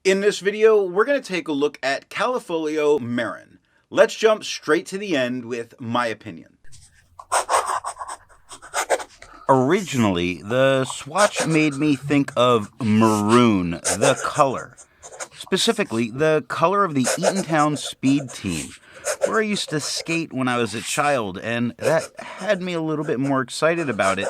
In this video, we're going to take a look at Callifolio Marron. Let's jump straight to the end with my opinion. Originally, the swatch made me think of maroon, the color. Specifically, the color of the Eatontown Speed Team, where I used to skate when I was a child, and that had me a little bit more excited about it.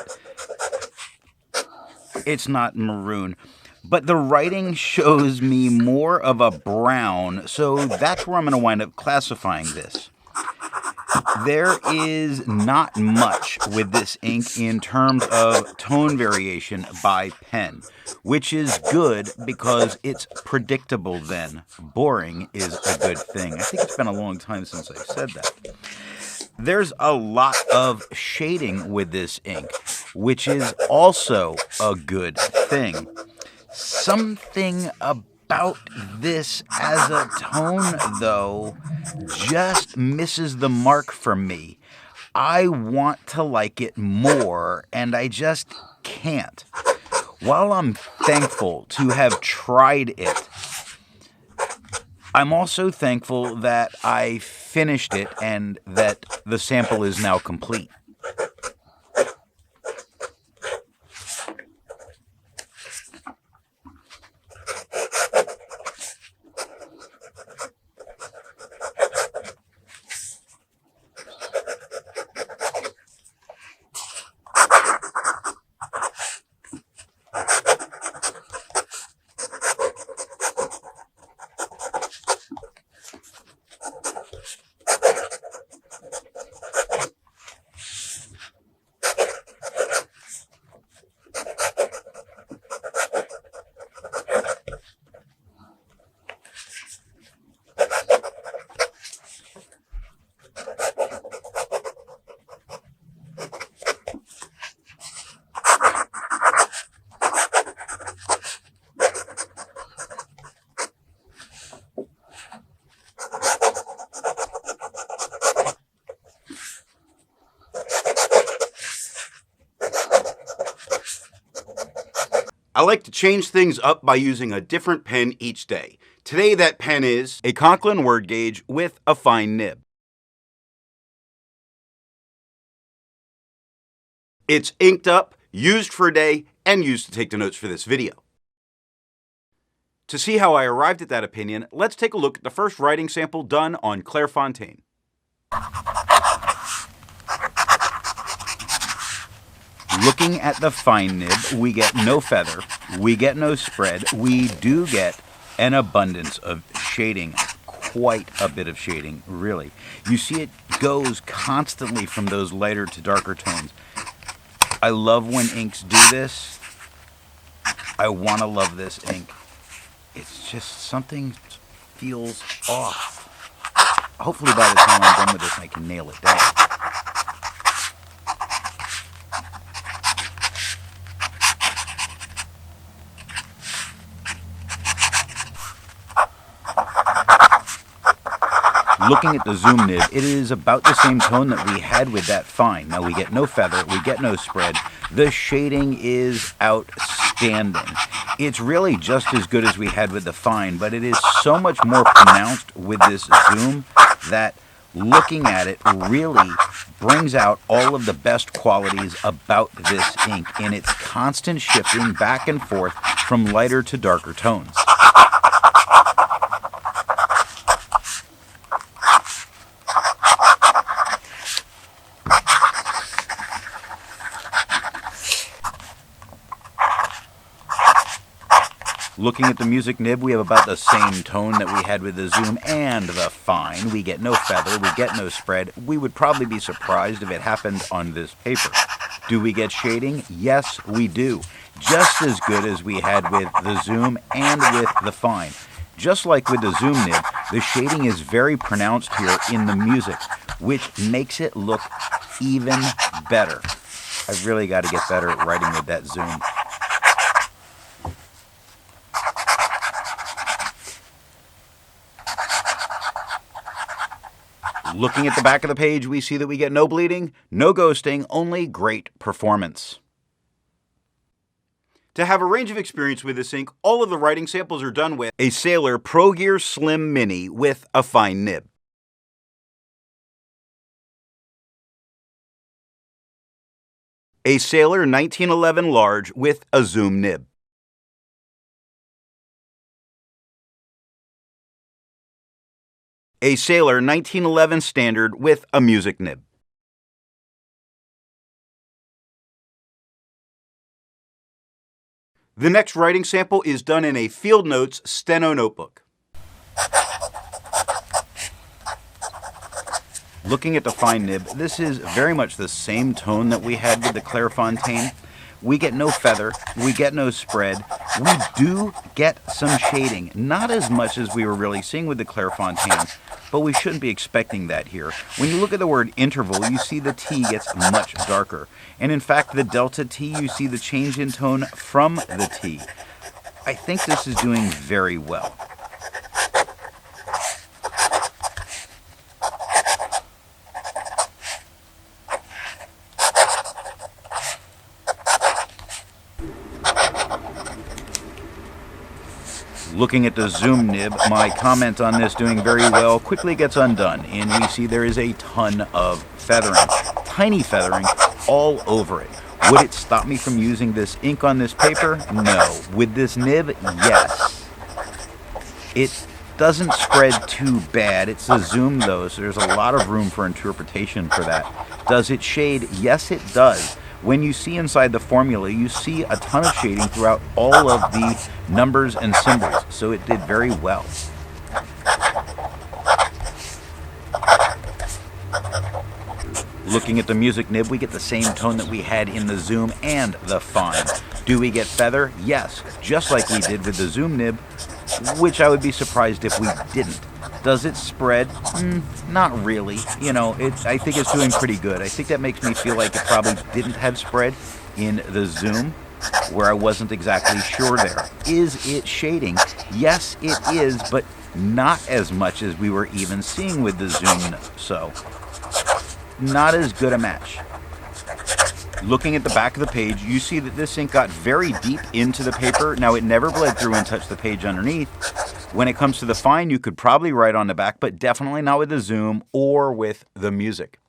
It's not maroon, but the writing shows me more of a brown, so that's where I'm going to wind up classifying this. There is not much with this ink in terms of tone variation by pen, which is good because it's predictable then. Boring is a good thing. I think it's been a long time since I've said that. There's a lot of shading with this ink, which is also a good thing. Something about this as a tone, though, just misses the mark for me. I want to like it more, and I just can't. While I'm thankful to have tried it, I'm also thankful that I finished it and that the sample is now complete. I like to change things up by using a different pen each day. Today that pen is a Conklin word gauge with a fine nib. It's inked up, used for a day, and used to take the notes for this video. To see how I arrived at that opinion, let's take a look at the first writing sample done on Clairfontaine. Looking at the fine nib, we get no feather, we get no spread, we do get an abundance of shading, quite a bit of shading, really. You see it goes constantly from those lighter to darker tones. I love when inks do this. I want to love this ink. It's just something feels off. Hopefully by the time I'm done with this, I can nail it down. Looking at the zoom nib, it is about the same tone that we had with that fine. Now we get no feather, we get no spread. The shading is outstanding. It's really just as good as we had with the fine, but it is so much more pronounced with this zoom that looking at it really brings out all of the best qualities about this ink in its constant shifting back and forth from lighter to darker tones. Looking at the music nib, we have about the same tone that we had with the zoom and the fine. We get no feather, we get no spread. We would probably be surprised if it happened on this paper. Do we get shading? Yes, we do. Just as good as we had with the zoom and with the fine. Just like with the zoom nib, the shading is very pronounced here in the music, which makes it look even better. I've really got to get better at writing with that zoom. Looking at the back of the page, we see that we get no bleeding, no ghosting, only great performance. To To have a range of experience with this ink, all of the writing samples are done with a Sailor Pro Gear Slim Mini with a fine nib. A Sailor 1911 Large with a zoom nib. A Sailor 1911 Standard with a music nib. The next writing sample is done in a FieldNotes Steno notebook. Looking at the fine nib, this is very much the same tone that we had with the Clairfontaine. We get no feather, we get no spread, we do get some shading, not as much as we were really seeing with the Clairfontaine, but we shouldn't be expecting that here. When you look at the word interval, you see the T gets much darker, and in fact the delta T, you see the change in tone from the T. I think this is doing very well. Looking at the zoom nib, my comment on this doing very well quickly gets undone, and we see there is a ton of feathering, tiny feathering all over it. Would it stop me from using this ink on this paper? No. With this nib, yes. It doesn't spread too bad. It's a zoom though, so there's a lot of room for interpretation for that. Does it shade? Yes, it does. When you see inside the formula, you see a ton of shading throughout all of the numbers and symbols, so it did very well. Looking at the music nib, we get the same tone that we had in the zoom and the fine. Do we get feather? Yes, just like we did with the zoom nib, which I would be surprised if we didn't. Does it spread? Not really. You know, I think it's doing pretty good. I think that makes me feel like it probably didn't have spread in the zoom, where I wasn't exactly sure there. Is it shading? Yes, it is, but not as much as we were even seeing with the zoom, so not as good a match. Looking at the back of the page, you see that this ink got very deep into the paper. Now, it never bled through and touched the page underneath. When it comes to the fine, you could probably write on the back, but definitely not with the zoom or with the music.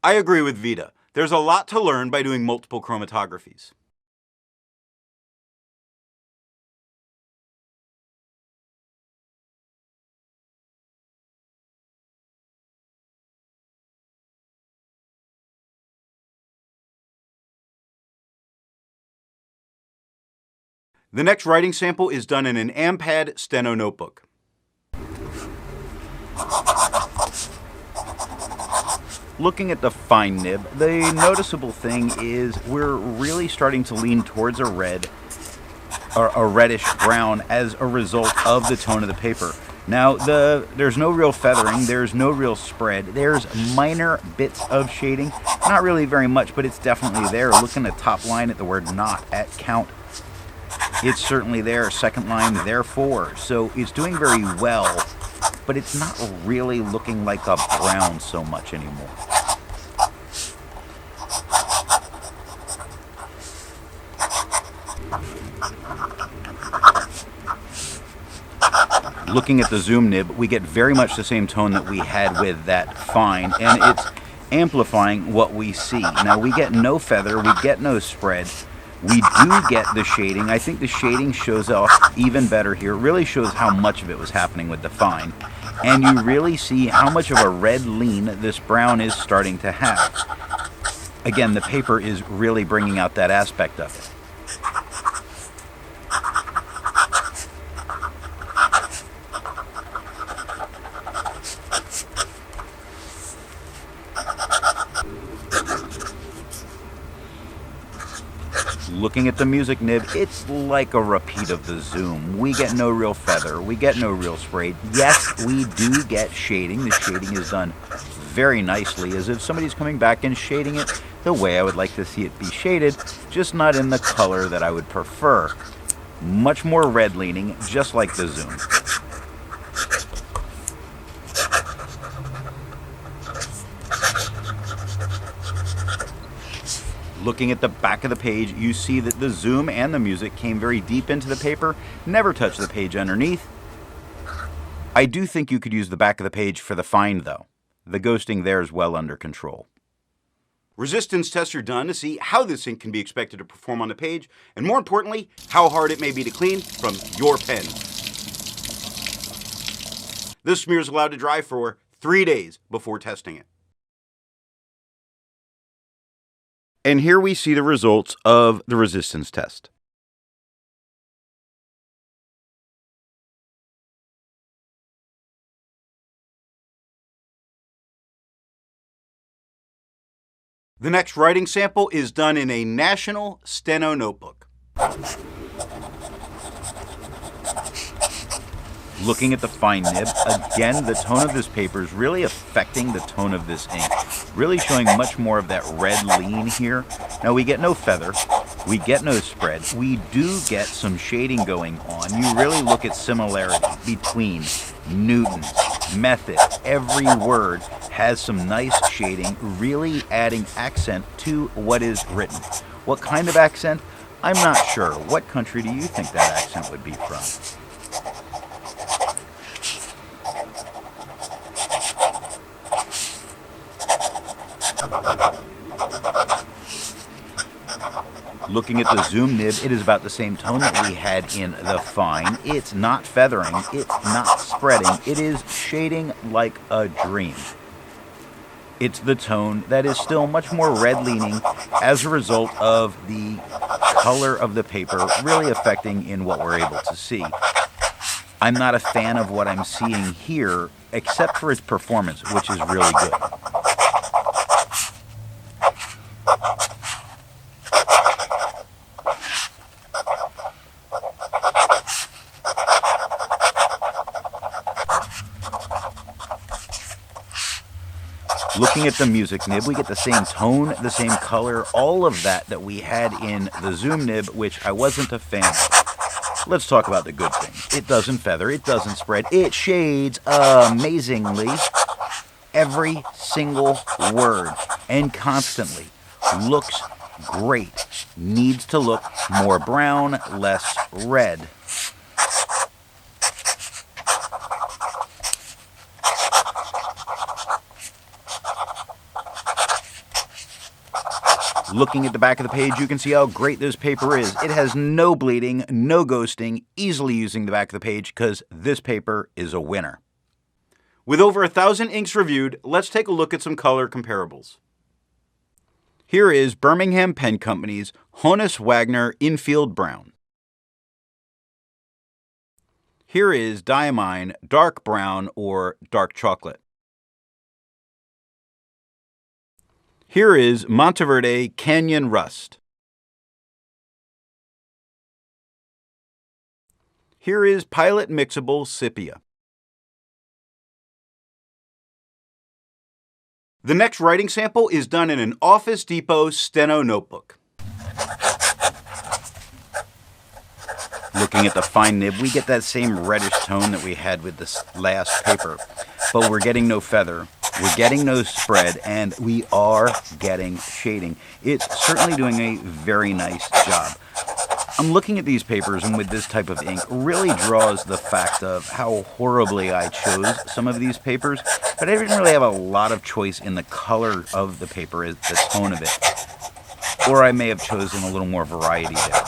I agree with Vita. There's a lot to learn by doing multiple chromatographies. The next writing sample is done in an AmPad Steno notebook. Looking at the fine nib, the noticeable thing is we're really starting to lean towards a red, or a reddish brown as a result of the tone of the paper. Now, there's no real feathering, there's no real spread, there's minor bits of shading, not really very much, but it's definitely there. Looking at the top line at the word not at count, it's certainly there. Second line, therefore. So it's doing very well, but it's not really looking like a brown so much anymore. Looking at the zoom nib, we get very much the same tone that we had with that fine, and it's amplifying what we see. Now, we get no feather, we get no spread. We do get the shading. I think the shading shows off even better here. It really shows how much of it was happening with the fine. And you really see how much of a red lean this brown is starting to have. Again, the paper is really bringing out that aspect of it. Looking at the music nib, it's like a repeat of the zoom. We get no real feather, we get no real spray. Yes, we do get shading. The shading is done very nicely, as if somebody's coming back and shading it the way I would like to see it be shaded, just not in the color that I would prefer. Much more red leaning, just like the zoom. Looking at the back of the page, you see that the zoom and the music came very deep into the paper, never touched the page underneath. I do think you could use the back of the page for the find, though. The ghosting there is well under control. Resistance tests are done to see how this ink can be expected to perform on the page, and more importantly, how hard it may be to clean from your pen. This smear is allowed to dry for 3 days before testing it. And here we see the results of the resistance test. The next writing sample is done in a national Steno notebook. Looking at the fine nib, again, the tone of this paper is really affecting the tone of this ink. Really showing much more of that red lean here. Now, we get no feather, we get no spread, we do get some shading going on. You really look at similarity between Newton's, method. Every word has some nice shading, really adding accent to what is written. What kind of accent? I'm not sure. What country do you think that accent would be from? Looking at the zoom nib, it is about the same tone that we had in the fine. It's not feathering, it's not spreading, it is shading like a dream. It's the tone that is still much more red-leaning as a result of the color of the paper really affecting in what we're able to see. I'm not a fan of what I'm seeing here, except for its performance, which is really good. Looking at the music nib, we get the same tone, the same color, all of that we had in the zoom nib, which I wasn't a fan of. Let's talk about the good things. It doesn't feather, it doesn't spread, it shades amazingly. Every single word, and constantly, looks great. Needs to look more brown, less red. Looking at the back of the page, you can see how great this paper is. It has no bleeding, no ghosting, easily using the back of the page because this paper is a winner. With over 1,000 inks reviewed, let's take a look at some color comparables. Here is Birmingham Pen Company's Honus Wagner Infield Brown. Here is Diamine Dark Brown or Dark Chocolate. Here is Monteverde Canyon Rust. Here is Pilot Mixable Sepia. The next writing sample is done in an Office Depot Steno notebook. Looking at the fine nib, we get that same reddish tone that we had with this last paper, but we're getting no feather. We're getting no spread, and we are getting shading. It's certainly doing a very nice job. I'm looking at these papers, and with this type of ink, really draws the fact of how horribly I chose some of these papers, but I didn't really have a lot of choice in the color of the paper, the tone of it. Or I may have chosen a little more variety there.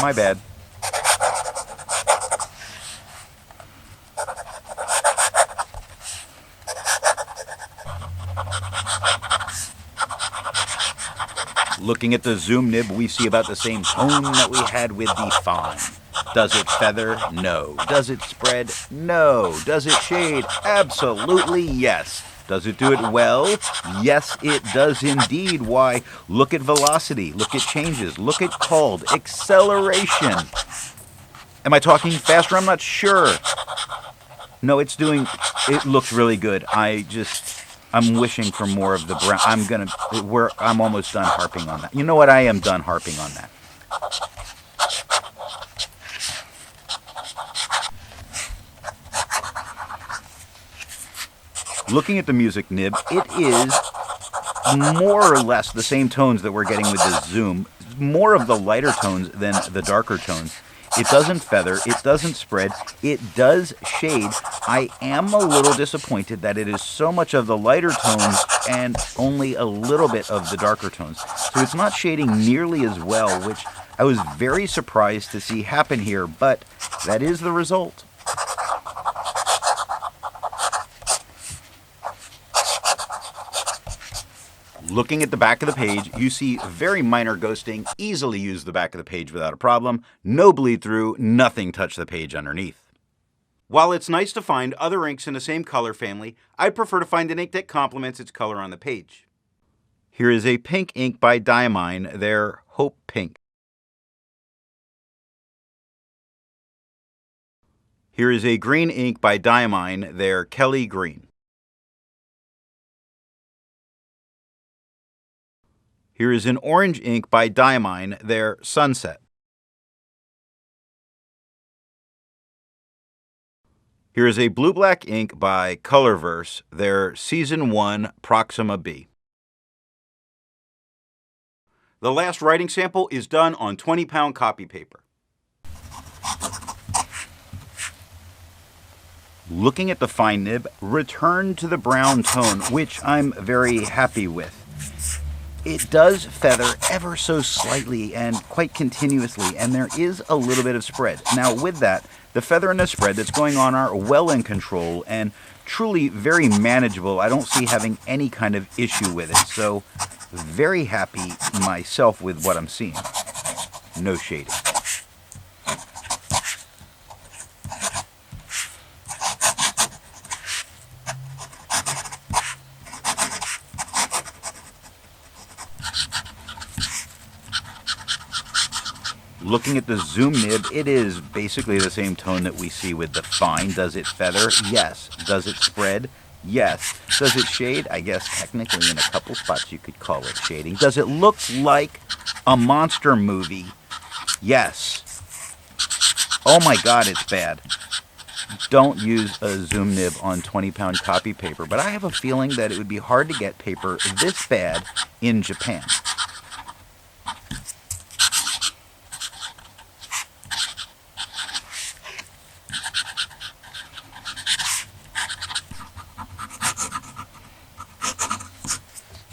My bad. Looking at the zoom nib, we see about the same tone that we had with the fine. Does it feather? No. Does it spread? No. Does it shade? Absolutely yes. Does it do it well? Yes, it does indeed. Why? Look at velocity. Look at changes. Look at called acceleration. Am I talking faster? I'm not sure. No, it looks really good. I'm wishing for more of the brown. I'm almost done harping on that. You know what? I am done harping on that. Looking at the music nib, it is more or less the same tones that we're getting with the zoom, more of the lighter tones than the darker tones. It doesn't feather, it doesn't spread, it does shade. I am a little disappointed that it is so much of the lighter tones and only a little bit of the darker tones. So it's not shading nearly as well, which I was very surprised to see happen here, but that is the result. Looking at the back of the page, you see very minor ghosting, easily use the back of the page without a problem, no bleed through, nothing touched the page underneath. While it's nice to find other inks in the same color family, I prefer to find an ink that complements its color on the page. Here is a pink ink by Diamine, their Hope Pink. Here is a green ink by Diamine, their Kelly Green. Here is an orange ink by Diamine, their Sunset. Here is a blue-black ink by Colorverse, their Season 1 Proxima B. The last writing sample is done on 20-pound copy paper. Looking at the fine nib, return to the brown tone, which I'm very happy with. It does feather ever so slightly and quite continuously, and there is a little bit of spread. Now with that, the feather and the spread that's going on are well in control and truly very manageable. I don't see having any kind of issue with it, so very happy myself with what I'm seeing. No shading. Looking at the zoom nib, it is basically the same tone that we see with the fine. Does it feather? Yes. Does it spread? Yes. Does it shade? I guess technically in a couple spots you could call it shading. Does it look like a monster movie? Yes. Oh my god, it's bad. Don't use a zoom nib on 20-pound copy paper, but I have a feeling that it would be hard to get paper this bad in Japan.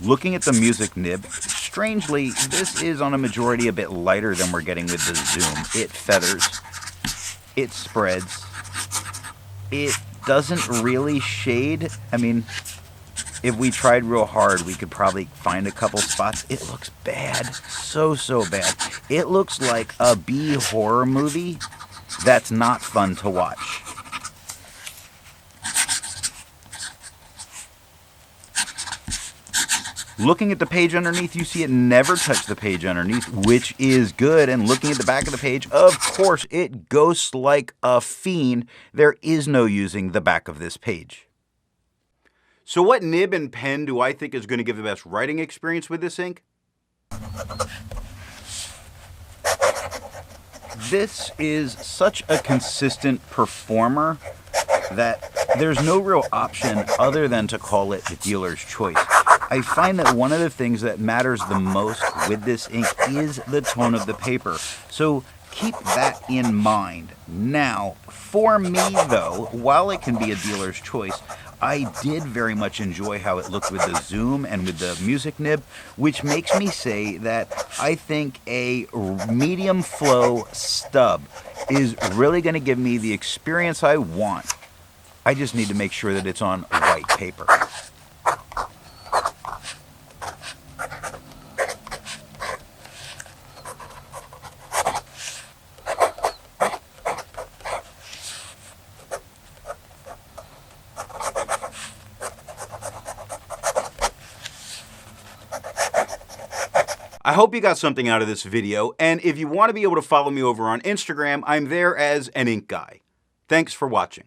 Looking at the music nib, strangely, this is on a majority a bit lighter than we're getting with the zoom. It feathers, it spreads, it doesn't really shade. I mean, if we tried real hard, we could probably find a couple spots. It looks bad, so bad. It looks like a B horror movie that's not fun to watch. Looking at the page underneath, you see it never touched the page underneath, which is good. And looking at the back of the page, of course, it ghosts like a fiend. There is no using the back of this page. So what nib and pen do I think is going to give the best writing experience with this ink? This is such a consistent performer that there's no real option other than to call it the dealer's choice. I find that one of the things that matters the most with this ink is the tone of the paper. So keep that in mind. Now, for me though, while it can be a dealer's choice, I did very much enjoy how it looked with the zoom and with the music nib, which makes me say that I think a medium flow stub is really going to give me the experience I want. I just need to make sure that it's on white paper. I hope you got something out of this video, and if you want to be able to follow me over on Instagram, I'm there as an ink guy. Thanks for watching.